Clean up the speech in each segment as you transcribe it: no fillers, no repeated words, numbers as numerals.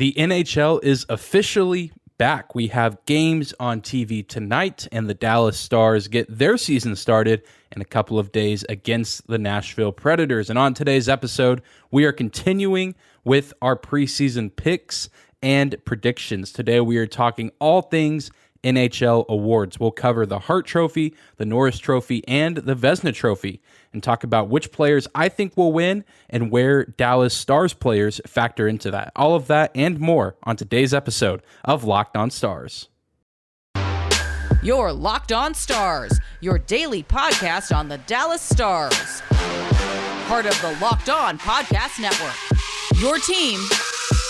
The NHL is officially back. We have games on TV tonight, and the Dallas Stars get their season started in a couple of days against the Nashville Predators. And on today's episode, we are continuing with our preseason picks and predictions. Today, we are talking all things NHL awards. We'll cover the Hart Trophy, the Norris Trophy, and the Vezina Trophy, and talk about which players I think will win and where Dallas Stars players factor into that. All of that and more on today's episode of Locked On Stars. You're Locked On Stars, your daily podcast on the Dallas Stars. Part of the Locked On Podcast Network, your team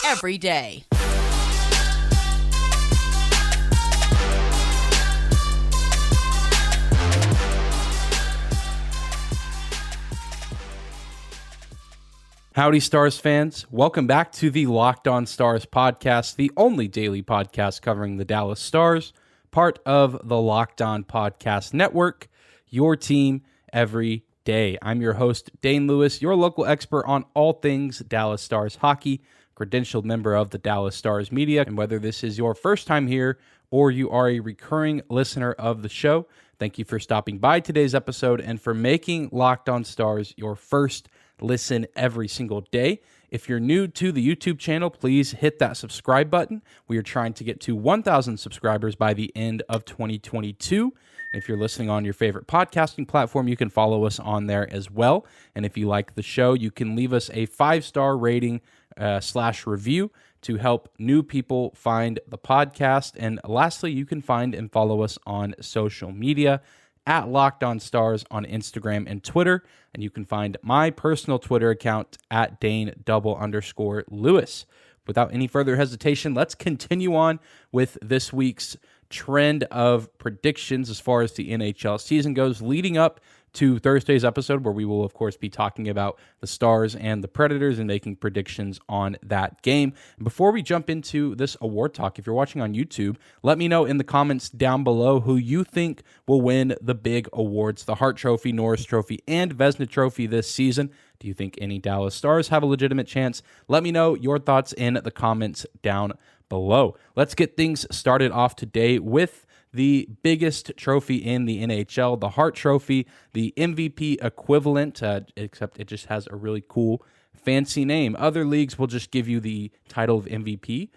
every day. Howdy, Stars fans. Welcome back to the Locked On Stars podcast, the only daily podcast covering the Dallas Stars, part of the Locked On Podcast Network, your team every day. I'm your host, Dane Lewis, your local expert on all things Dallas Stars hockey, credentialed member of the Dallas Stars media. And whether this is your first time here or you are a recurring listener of the show, thank you for stopping by today's episode and for making Locked On Stars your first listen every single day. If you're new to the YouTube channel, please hit that subscribe button. We are trying to get to 1,000 subscribers by the end of 2022. If you're listening on your favorite podcasting platform, you can follow us on there as well. And if you like the show, you can leave us a 5-star rating / review to help new people find the podcast. And lastly, you can find and follow us on social media at Locked On Stars on Instagram and Twitter. And you can find my personal Twitter account at Dane_Lewis. Without any further hesitation, let's continue on with this week's trend of predictions as far as the NHL season goes, leading up to Thursday's episode, where we will, of course, be talking about the Stars and the Predators and making predictions on that game. And before we jump into this award talk, if you're watching on YouTube, let me know in the comments down below who you think will win the big awards, the Hart Trophy, Norris Trophy, and Vezina Trophy this season. Do you think any Dallas Stars have a legitimate chance? Let me know your thoughts in the comments down below. Let's get things started off today with the biggest trophy in the NHL, the Hart Trophy, the MVP equivalent, except it just has a really cool, fancy name. Other leagues will just give you the title of MVP.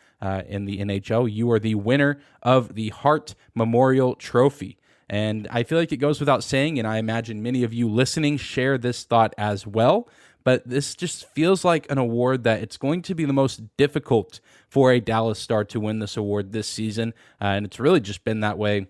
In the NHL, you are the winner of the Hart Memorial Trophy. And I feel like it goes without saying, and I imagine many of you listening share this thought as well, but this just feels like an award that it's going to be the most difficult for a Dallas Star to win this award this season, and it's really just been that way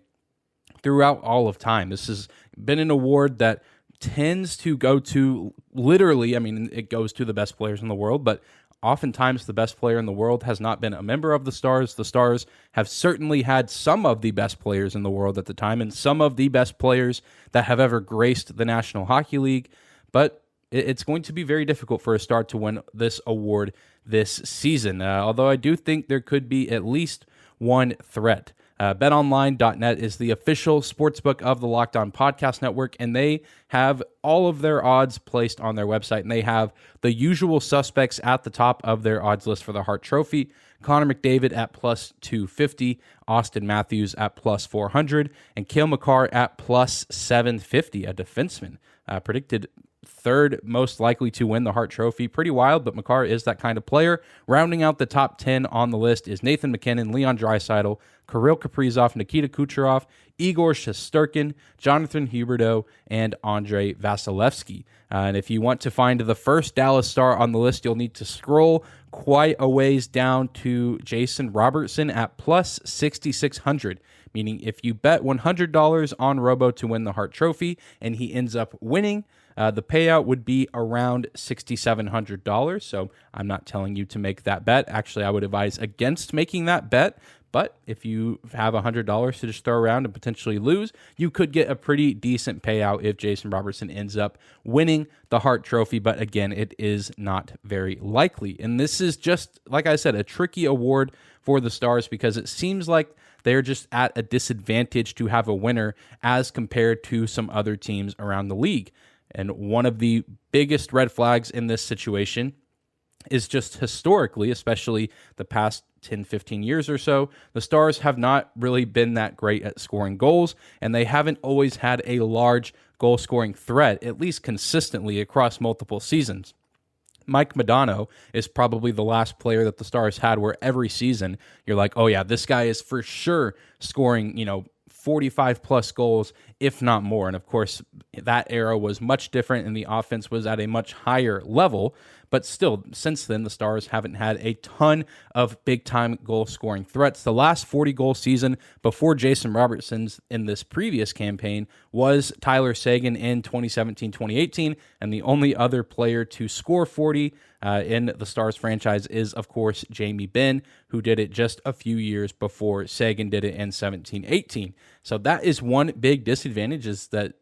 throughout all of time. This has been an award that tends to go to literally, I mean, it goes to the best players in the world, but oftentimes the best player in the world has not been a member of the Stars. The Stars have certainly had some of the best players in the world at the time and some of the best players that have ever graced the National Hockey League, but it's going to be very difficult for a Star to win this award this season, although I do think there could be at least one threat. BetOnline.net is the official sportsbook of the Locked On Podcast Network, and they have all of their odds placed on their website, and they have the usual suspects at the top of their odds list for the Hart Trophy. Connor McDavid at plus 250, Austin Matthews at plus 400, and Cale Makar at plus 750, a defenseman predicted third most likely to win the Hart Trophy. Pretty wild, but Makar is that kind of player. Rounding out the top 10 on the list is Nathan MacKinnon, Leon Draisaitl, Kirill Kaprizov, Nikita Kucherov, Igor Shesterkin, Jonathan Huberdeau, and Andrei Vasilevsky. And if you want to find the first Dallas Star on the list, you'll need to scroll quite a ways down to Jason Robertson at plus 6,600. Meaning if you bet $100 on Robo to win the Hart Trophy and he ends up winning, the payout would be around $6,700. So I'm not telling you to make that bet. Actually, I would advise against making that bet. But if you have $100 to just throw around and potentially lose, you could get a pretty decent payout if Jason Robertson ends up winning the Hart Trophy. But again, it is not very likely. And this is just, like I said, a tricky award for the Stars because it seems like they're just at a disadvantage to have a winner as compared to some other teams around the league. And one of the biggest red flags in this situation is just historically, especially the past 10, 15 years or so, the Stars have not really been that great at scoring goals, and they haven't always had a large goal-scoring threat, at least consistently across multiple seasons. Mike Modano is probably the last player that the Stars had where every season you're like, oh yeah, this guy is for sure scoring, 45 plus goals, if not more. And of course, that era was much different and the offense was at a much higher level. But still, since then, the Stars haven't had a ton of big-time goal-scoring threats. The last 40-goal season before Jason Robertson's in this previous campaign was Tyler Seguin in 2017-2018, and the only other player to score 40 in the Stars franchise is, of course, Jamie Benn, who did it just a few years before Seguin did it in 17-18. So that is one big disadvantage, is that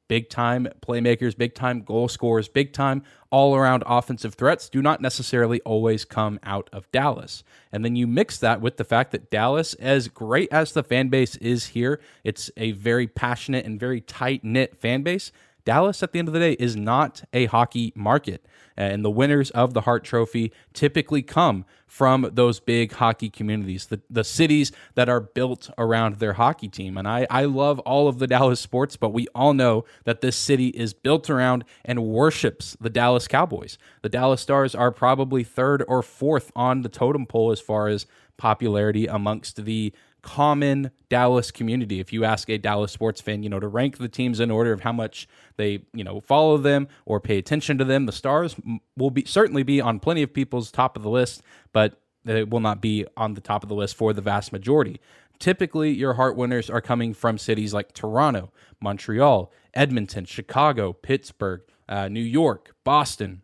big-time playmakers, big-time goal scorers, big-time all-around offensive threats do not necessarily always come out of Dallas. And then you mix that with the fact that Dallas, as great as the fan base is here, it's a very passionate and very tight-knit fan base. Dallas, at the end of the day, is not a hockey market. And the winners of the Hart Trophy typically come from those big hockey communities, the cities that are built around their hockey team. And I love all of the Dallas sports, but we all know that this city is built around and worships the Dallas Cowboys. The Dallas Stars are probably third or fourth on the totem pole as far as popularity amongst the common Dallas community. If you ask a Dallas sports fan, to rank the teams in order of how much they, follow them or pay attention to them, the Stars will certainly be on plenty of people's top of the list, but it will not be on the top of the list for the vast majority. Typically, your Hart winners are coming from cities like Toronto, Montreal, Edmonton, Chicago, Pittsburgh, New York, Boston.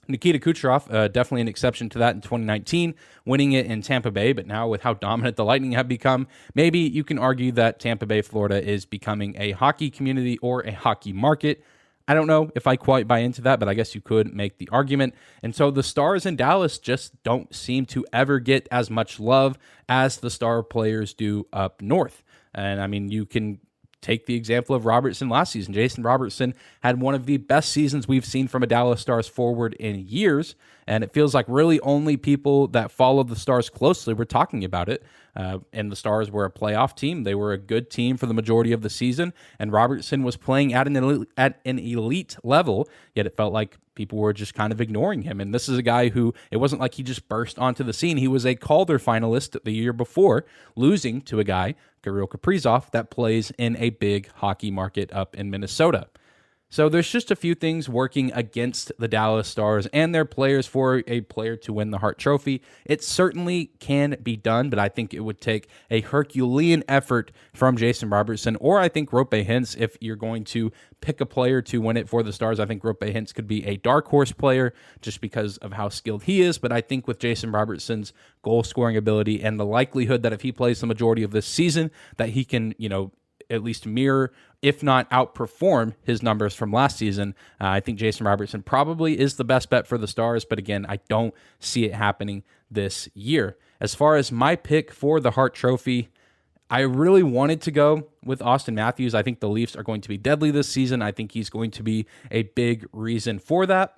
Nikita Kucherov, definitely an exception to that in 2019, winning it in Tampa Bay, but now with how dominant the Lightning have become, maybe you can argue that Tampa Bay, Florida is becoming a hockey community or a hockey market. I don't know if I quite buy into that, but I guess you could make the argument. And so the Stars in Dallas just don't seem to ever get as much love as the Star players do up north. And I mean, you can take the example of Robertson last season. Jason Robertson had one of the best seasons we've seen from a Dallas Stars forward in years, and it feels like really only people that follow the Stars closely were talking about it. And the Stars were a playoff team. They were a good team for the majority of the season, and Robertson was playing at an elite level, yet it felt like people were just kind of ignoring him. And this is a guy who, it wasn't like he just burst onto the scene. He was a Calder finalist the year before, losing to a guy, Kirill Kaprizov, that plays in a big hockey market up in Minnesota. So there's just a few things working against the Dallas Stars and their players for a player to win the Hart Trophy. It certainly can be done, but I think it would take a Herculean effort from Jason Robertson, or I think Roope Hintz. If you're going to pick a player to win it for the Stars, I think Roope Hintz could be a dark horse player just because of how skilled he is. But I think with Jason Robertson's goal scoring ability and the likelihood that if he plays the majority of this season, that he can, at least mirror, if not outperform his numbers from last season. I think Jason Robertson probably is the best bet for the Stars, but again, I don't see it happening this year. As far as my pick for the Hart Trophy, I really wanted to go with Auston Matthews. I think the Leafs are going to be deadly this season. I think he's going to be a big reason for that.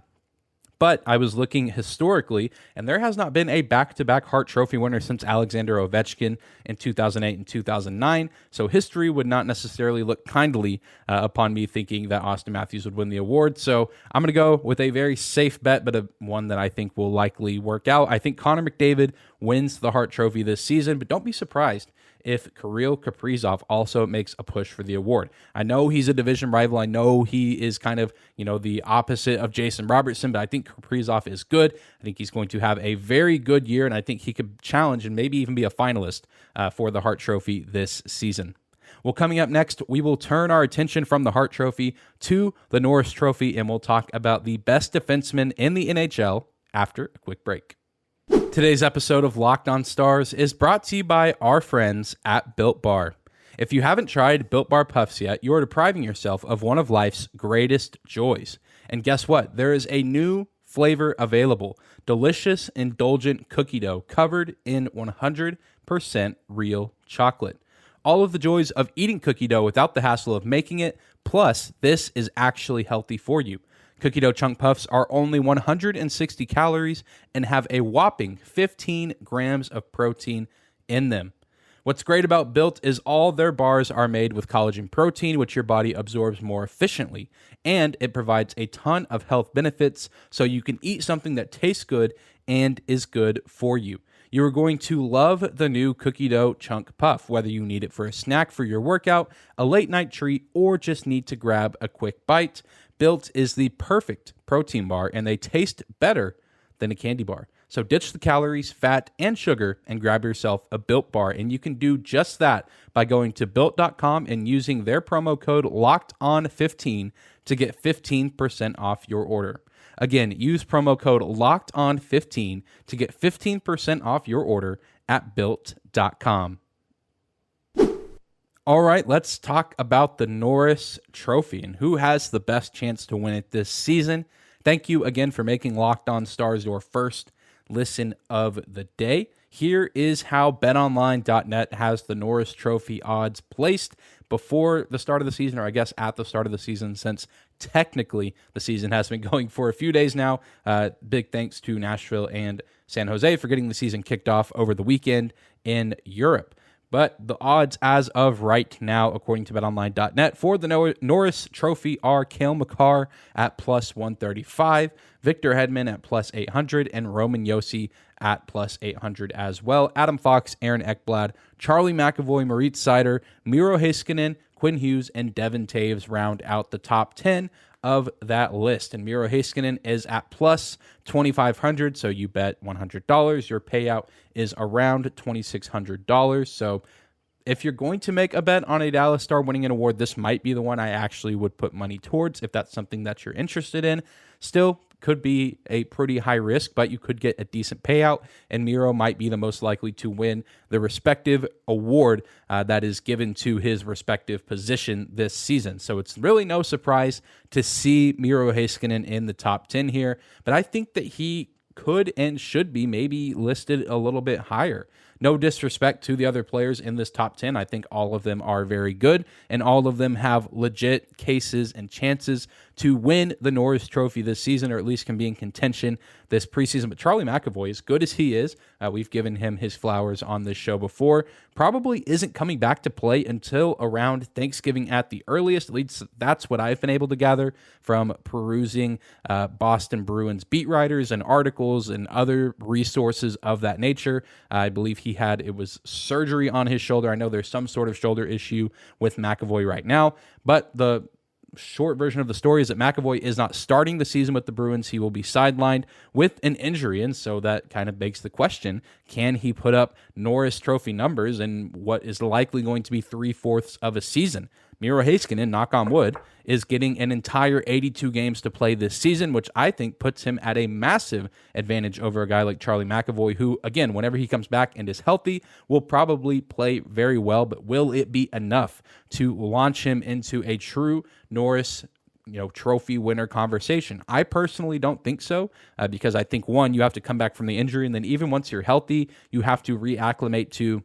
But I was looking historically, and there has not been a back-to-back Hart Trophy winner since Alexander Ovechkin in 2008 and 2009. So history would not necessarily look kindly upon me thinking that Auston Matthews would win the award. So I'm going to go with a very safe bet, but one that I think will likely work out. I think Connor McDavid wins the Hart Trophy this season, but don't be surprised if Kirill Kaprizov also makes a push for the award. I know he's a division rival. I know he is kind of, the opposite of Jason Robertson, but I think Kaprizov is good. I think he's going to have a very good year, and I think he could challenge and maybe even be a finalist for the Hart Trophy this season. Well, coming up next, we will turn our attention from the Hart Trophy to the Norris Trophy, and we'll talk about the best defenseman in the NHL after a quick break. Today's episode of Locked On Stars is brought to you by our friends at Built Bar. If you haven't tried Built Bar Puffs yet, you are depriving yourself of one of life's greatest joys. And guess what? There is a new flavor available. Delicious, indulgent cookie dough covered in 100% real chocolate. All of the joys of eating cookie dough without the hassle of making it, plus this is actually healthy for you. Cookie dough chunk puffs are only 160 calories and have a whopping 15 grams of protein in them. What's great about Built is all their bars are made with collagen protein, which your body absorbs more efficiently. And it provides a ton of health benefits, so you can eat something that tastes good and is good for you. You are going to love the new cookie dough chunk puff, whether you need it for a snack for your workout, a late night treat, or just need to grab a quick bite. Built is the perfect protein bar, and they taste better than a candy bar. So ditch the calories, fat, and sugar and grab yourself a Built bar. And you can do just that by going to Built.com and using their promo code LOCKEDON15 to get 15% off your order. Again, use promo code LOCKEDON15 to get 15% off your order at Built.com. All right, let's talk about the Norris Trophy and who has the best chance to win it this season. Thank you again for making Locked On Stars your first listen of the day. Here is how BetOnline.net has the Norris Trophy odds placed before the start of the season, or I guess at the start of the season, since technically the season has been going for a few days now. Big thanks to Nashville and San Jose for getting the season kicked off over the weekend in Europe. But the odds as of right now, according to BetOnline.net, for the Norris Trophy are Cale Makar at plus 135, Victor Hedman at plus 800, and Roman Josi at plus 800 as well. Adam Fox, Aaron Ekblad, Charlie McAvoy, Moritz Seider, Miro Heiskanen, Quinn Hughes, and Devin Taves round out the top 10 of that list. And Miro Heiskanen is at plus 2,500, so you bet $100. Your payout is around $2,600. So if you're going to make a bet on a Dallas Star winning an award, this might be the one I actually would put money towards if that's something that you're interested in. Still could be a pretty high risk, but you could get a decent payout, and Miro might be the most likely to win the respective award that is given to his respective position this season. So it's really no surprise to see Miro Heiskanen in the top 10 here, but I think that he could and should be maybe listed a little bit higher. No disrespect to the other players in this top 10. I think all of them are very good, and all of them have legit cases and chances to win the Norris Trophy this season, or at least can be in contention this preseason. But Charlie McAvoy, as good as he is, we've given him his flowers on this show before, probably isn't coming back to play until around Thanksgiving at the earliest. At least that's what I've been able to gather from perusing Boston Bruins beat writers and articles and other resources of that nature. I believe it was surgery on his shoulder. I know there's some sort of shoulder issue with McAvoy right now, but the short version of the story is that McAvoy is not starting the season with the Bruins. He will be sidelined with an injury, and so that kind of begs the question, can he put up Norris Trophy numbers in what is likely going to be 3/4 of a season? Miro Heiskanen, knock on wood, is getting an entire 82 games to play this season, which I think puts him at a massive advantage over a guy like Charlie McAvoy, who, again, whenever he comes back and is healthy, will probably play very well, but will it be enough to launch him into a true Norris trophy winner conversation? I personally don't think so, because I think, one, you have to come back from the injury, and then even once you're healthy, you have to reacclimate to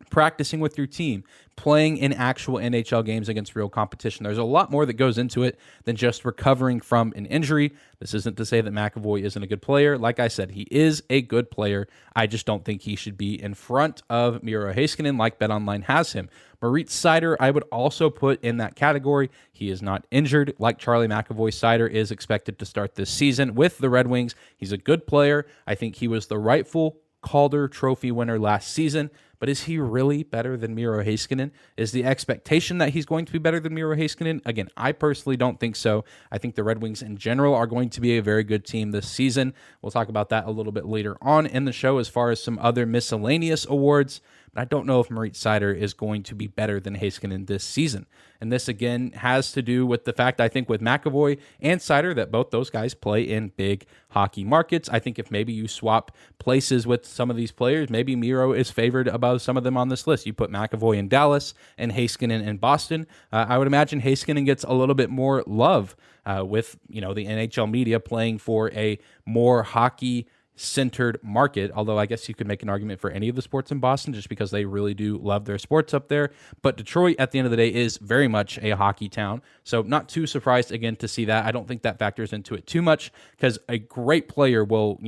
practicing with your team, playing in actual NHL games against real competition. There's a lot more that goes into it than just recovering from an injury. This isn't to say that McAvoy isn't a good player. Like I said, he is a good player. I just don't think he should be in front of Miro Heiskanen like BetOnline has him. Moritz Seider, I would also put in that category. He is not injured like Charlie McAvoy. Seider is expected to start this season with the Red Wings. He's a good player. I think he was the rightful Calder Trophy winner last season, but is he really better than Miro Heiskanen? Is the expectation that he's going to be better than Miro Heiskanen? Again, I personally don't think so. I think the Red Wings in general are going to be a very good team this season. We'll talk about that a little bit later on in the show as far as some other miscellaneous awards, but I don't know if Moritz Seider is going to be better than Heiskanen this season. And this, again, has to do with the fact, I think, with McAvoy and Seider, that both those guys play in big hockey markets. I think if maybe you swap places with some of these players, maybe Miro is favored above some of them on this list. You put McAvoy in Dallas and Heiskanen in Boston. I would imagine Heiskanen gets a little bit more love with the NHL media playing for a more hockey centered market, although I guess you could make an argument for any of the sports in Boston just because they really do love their sports up there. But Detroit, at the end of the day, is very much a hockey town. So not too surprised, again, to see that. I don't think that factors into it too much because a great player will,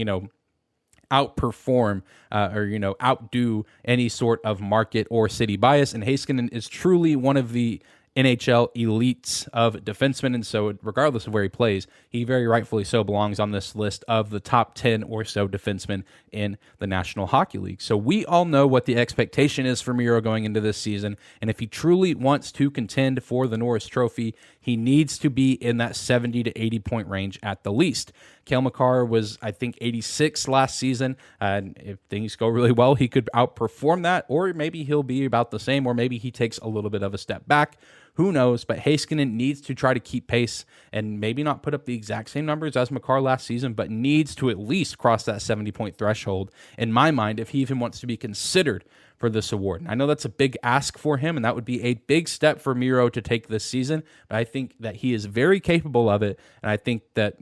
outperform or outdo any sort of market or city bias. And Heiskanen is truly one of the NHL elites of defensemen, and so regardless of where he plays, he very rightfully so belongs on this list of the top 10 or so defensemen in the National Hockey League. So we all know what the expectation is for Miro going into this season, and if he truly wants to contend for the Norris Trophy, he needs to be in that 70 to 80 point range at the least. Cale Makar was, I think, 86 last season, and if things go really well, he could outperform that, or maybe he'll be about the same, or maybe he takes a little bit of a step back. Who knows? But Heiskanen needs to try to keep pace and maybe not put up the exact same numbers as Makar last season, but needs to at least cross that 70-point threshold, in my mind, if he even wants to be considered for this award. And I know that's a big ask for him, and that would be a big step for Miro to take this season, but I think that he is very capable of it, and I think that,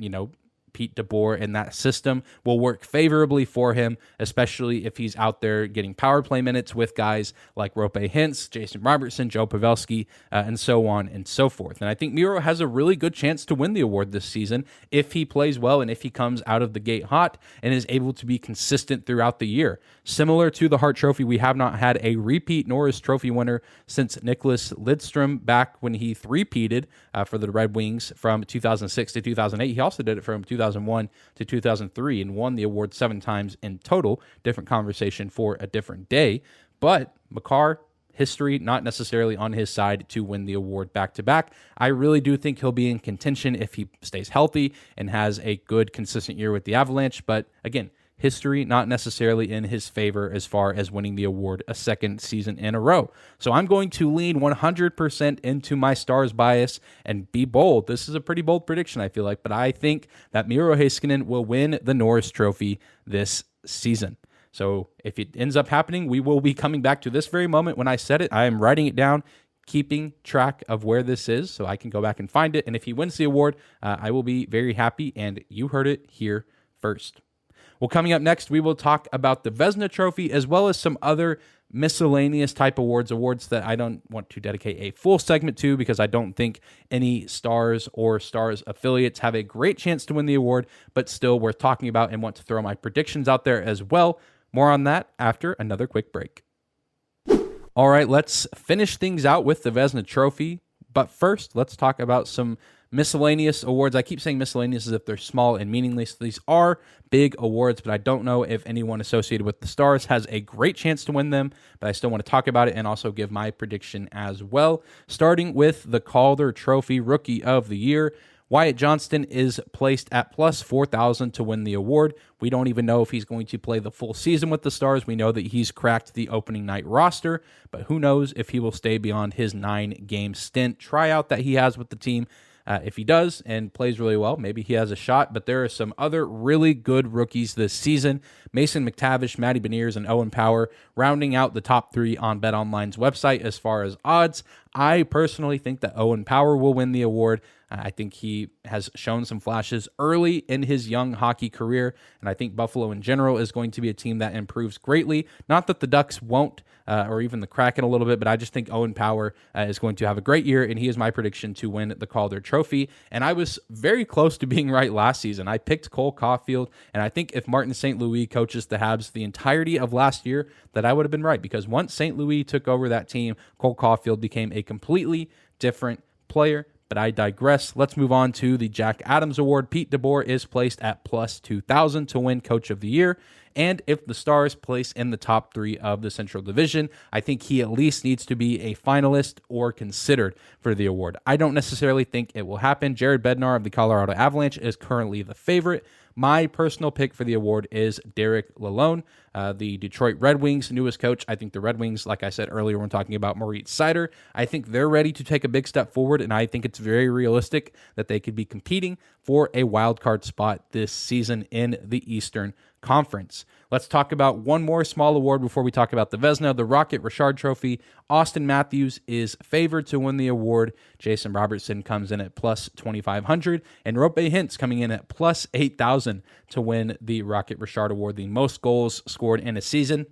Pete DeBoer and that system will work favorably for him, especially if he's out there getting power play minutes with guys like Roope Hintz, Jason Robertson, Joe Pavelski, and so on and so forth. And I think Miro has a really good chance to win the award this season if he plays well and if he comes out of the gate hot and is able to be consistent throughout the year. Similar to the Hart Trophy, we have not had a repeat Norris Trophy winner since Nicholas Lidstrom back when he three-peated for the Red Wings from 2006 to 2008. He also did it from 2001 to 2003 and won the award 7 times in total. Different conversation for a different day. But Makar, history not necessarily on his side to win the award back-to-back. I really do think he'll be in contention if he stays healthy and has a good, consistent year with the Avalanche. But again, history not necessarily in his favor as far as winning the award a second season in a row. So I'm going to lean 100% into my Stars bias and be bold. This is a pretty bold prediction, I feel like, but I think that Miro Heiskanen will win the Norris Trophy this season. So if it ends up happening, we will be coming back to this very moment when I said it. I am writing it down, keeping track of where this is so I can go back and find it. And if he wins the award, I will be very happy, and you heard it here first. Well, coming up next, we will talk about the Vezina Trophy as well as some other miscellaneous type awards that I don't want to dedicate a full segment to because I don't think any Stars or Stars affiliates have a great chance to win the award, but still worth talking about and want to throw my predictions out there as well. More on that after another quick break. All right, let's finish things out with the Vezina Trophy. But first, let's talk about some miscellaneous awards. I keep saying miscellaneous as if they're small and meaningless. These are big awards, but I don't know if anyone associated with the Stars has a great chance to win them, but I still want to talk about it and also give my prediction as well. Starting with the Calder Trophy Rookie of the Year, Wyatt Johnston is placed at plus 4,000 to win the award. We don't even know if he's going to play the full season with the Stars. We know that he's cracked the opening night roster, but who knows if he will stay beyond his 9-game stint tryout that he has with the team. If he does and plays really well, maybe he has a shot, but there are some other really good rookies this season. Mason McTavish, Matty Beniers, and Owen Power rounding out the top 3 on BetOnline's website as far as odds. I personally think that Owen Power will win the award. I think he has shown some flashes early in his young hockey career, and I think Buffalo in general is going to be a team that improves greatly. Not that the Ducks won't, or even the Kraken a little bit, but I just think Owen Power is going to have a great year, and he is my prediction to win the Calder Trophy. And I was very close to being right last season. I picked Cole Caulfield, and I think if Martin St. Louis coaches the Habs the entirety of last year, that I would have been right, because once St. Louis took over that team, Cole Caulfield became a completely different player. But I digress. Let's move on to the Jack Adams Award. Pete DeBoer is placed at plus 2,000 to win Coach of the Year. And if the Stars place in the top 3 of the Central Division, I think he at least needs to be a finalist or considered for the award. I don't necessarily think it will happen. Jared Bednar of the Colorado Avalanche is currently the favorite. My personal pick for the award is Derek Lalonde, the Detroit Red Wings' newest coach. I think the Red Wings, like I said earlier when talking about Moritz Seider, I think they're ready to take a big step forward, and I think it's very realistic that they could be competing for a wild card spot this season in the Eastern Conference. Let's talk about one more small award before we talk about the Vezina, the Rocket Richard Trophy. Austin Matthews is favored to win the award. Jason Robertson comes in at plus 2,500, and Roope Hintz coming in at plus 8,000 to win the Rocket Richard Award, the most goals scored in a season.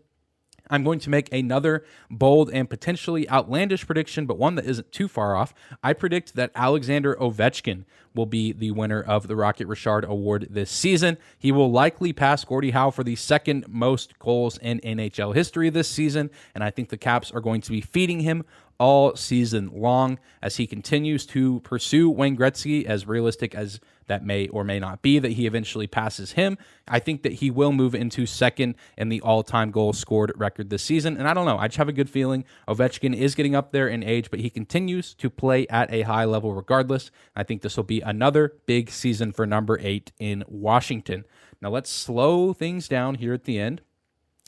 I'm going to make another bold and potentially outlandish prediction, but one that isn't too far off. I predict that Alexander Ovechkin will be the winner of the Rocket Richard Award this season. He will likely pass Gordie Howe for the second most goals in NHL history this season, and I think the Caps are going to be feeding him all season long as he continues to pursue Wayne Gretzky, as realistic as that may or may not be, that he eventually passes him. I think that he will move into second in the all-time goals scored record this season, and I don't know. I just have a good feeling Ovechkin is getting up there in age, but he continues to play at a high level regardless. I think this will be another big season for number 8 in Washington. Now let's slow things down here at the end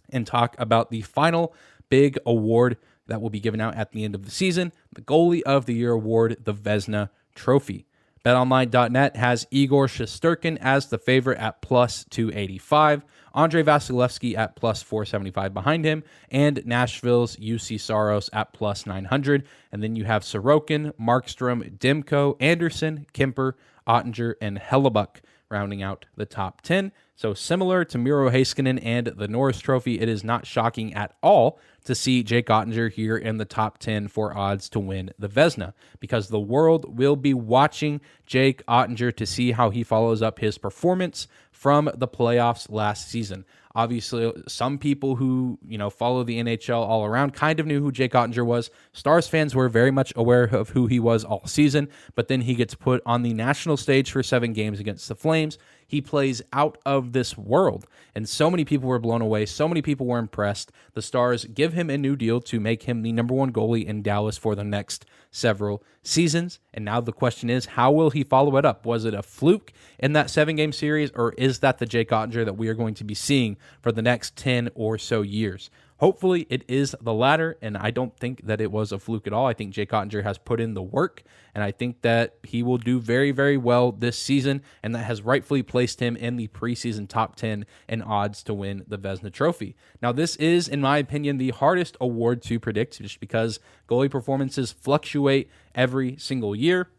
and talk about the final big award that will be given out at the end of the season, the Goalie of the Year award, the Vezina Trophy. BetOnline.net has Igor Shesterkin as the favorite at plus 285, Andrei Vasilevsky at plus 475 behind him, and Nashville's UC Saros at plus 900. And then you have Sorokin, Markstrom, Demko, Anderson, Kemper, Oettinger, and Hellebuck rounding out the top 10. So similar to Miro Heiskanen and the Norris Trophy, it is not shocking at all to see Jake Oettinger here in the top 10 for odds to win the Vezina, because the world will be watching Jake Oettinger to see how he follows up his performance from the playoffs last season. Obviously, some people who, follow the NHL all around kind of knew who Jake Oettinger was. Stars fans were very much aware of who he was all season, but then he gets put on the national stage for 7 games against the Flames. He plays out of this world, and so many people were blown away. So many people were impressed. The Stars give him a new deal to make him the number 1 goalie in Dallas for the next several seasons. And now the question is, how will he follow it up? Was it a fluke in that 7-game series, or is that the Jake Oettinger that we are going to be seeing for the next 10 or so years? Hopefully it is the latter, and I don't think that it was a fluke at all. I think Jake Oettinger has put in the work, and I think that he will do very, very well this season, and that has rightfully placed him in the preseason top 10 in odds to win the Vezina Trophy. Now, this is, in my opinion, the hardest award to predict, just because goalie performances fluctuate every single year.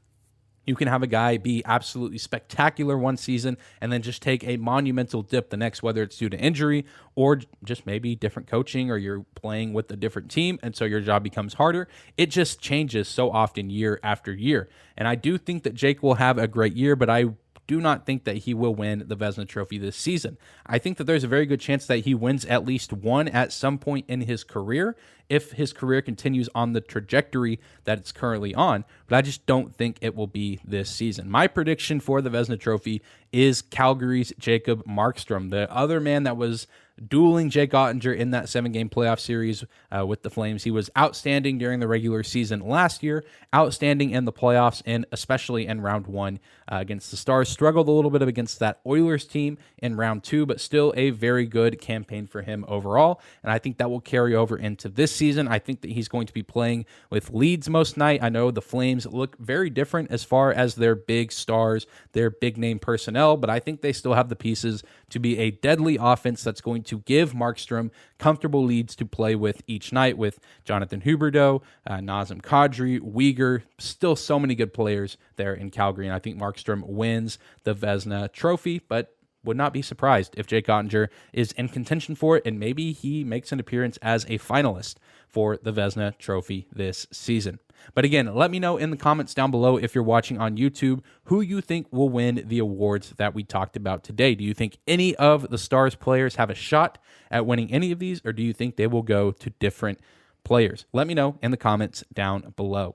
You can have a guy be absolutely spectacular one season and then just take a monumental dip the next, whether it's due to injury or just maybe different coaching, or you're playing with a different team, and so your job becomes harder. It just changes so often year after year. And I do think that Jake will have a great year, but I do not think that he will win the Vezina Trophy this season. I think that there's a very good chance that he wins at least one at some point in his career, if his career continues on the trajectory that it's currently on, but I just don't think it will be this season. My prediction for the Vezina Trophy is Calgary's Jacob Markstrom, the other man that was dueling Jake Oettinger in that 7-game playoff series with the Flames. He was outstanding during the regular season last year, outstanding in the playoffs, and especially in round 1 against the Stars. Struggled a little bit against that Oilers team in round 2, but still a very good campaign for him overall, and I think that will carry over into this season. I think that he's going to be playing with leads most night. I know the Flames look very different as far as their big stars, their big name personnel, but I think they still have the pieces to be a deadly offense that's going to give Markstrom comfortable leads to play with each night, with Jonathan Huberdeau, Nazem Kadri, Uyghur, still so many good players there in Calgary, and I think Markstrom wins the Vezina Trophy, but would not be surprised if Jake Oettinger is in contention for it, and maybe he makes an appearance as a finalist for the Vezina Trophy this season. But again, let me know in the comments down below, if you're watching on YouTube, who you think will win the awards that we talked about today. Do you think any of the Stars players have a shot at winning any of these, or do you think they will go to different players? Let me know in the comments down below.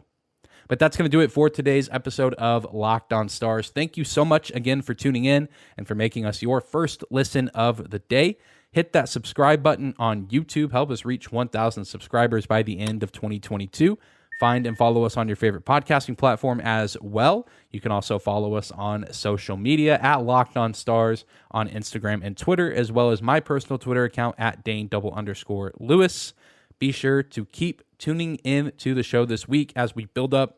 But that's going to do it for today's episode of Locked On Stars. Thank you so much again for tuning in and for making us your first listen of the day. Hit that subscribe button on YouTube. Help us reach 1,000 subscribers by the end of 2022. Find and follow us on your favorite podcasting platform as well. You can also follow us on social media at Locked On Stars on Instagram and Twitter, as well as my personal Twitter account at Dane_Lewis. Be sure to keep tuning in to the show this week as we build up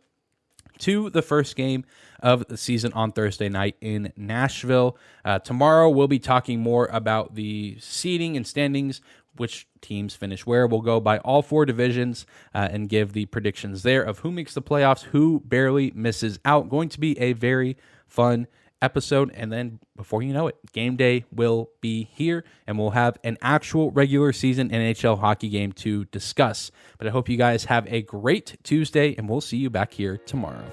to the first game of the season on Thursday night in Nashville. Tomorrow, we'll be talking more about the seeding and standings, which teams finish where. We'll go by all 4 divisions and give the predictions there of who makes the playoffs, who barely misses out. Going to be a very fun episode, and then before you know it, game day will be here, and we'll have an actual regular season NHL hockey game to discuss. But I hope you guys have a great Tuesday, and we'll see you back here tomorrow.